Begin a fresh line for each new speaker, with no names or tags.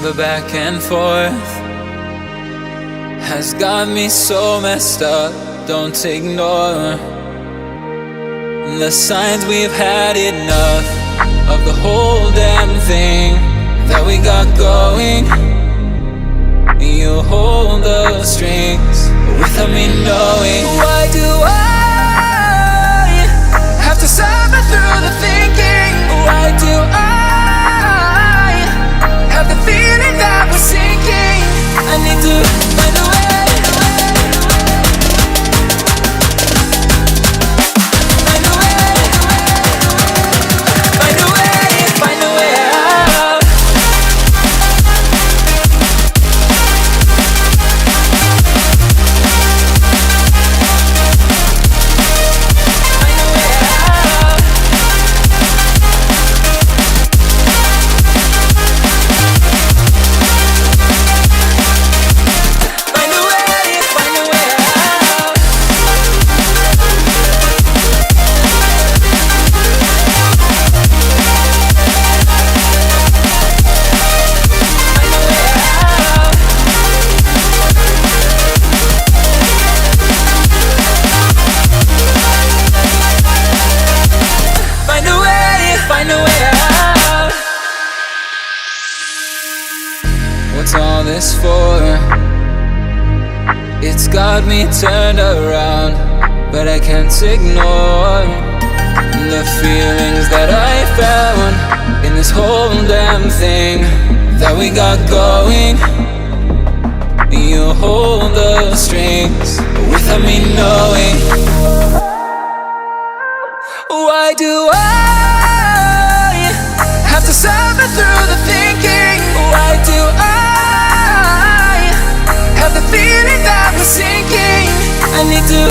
The back and forth has got me so messed up. Don't ignore the signs. We've had enough of the whole damn thing that we got going. You hold the strings without me knowing. Why do I have to suffer through the thinking? Why do I have the feeling that we're sinking? I need to find a way. What's all this for? It's got me turned around, but I can't ignore the feelings that I found in this whole damn thing that we got going. You hold the strings without me knowing. Why do I have to suffer through the thinking? Why do I have the feeling that we're sinking? I need to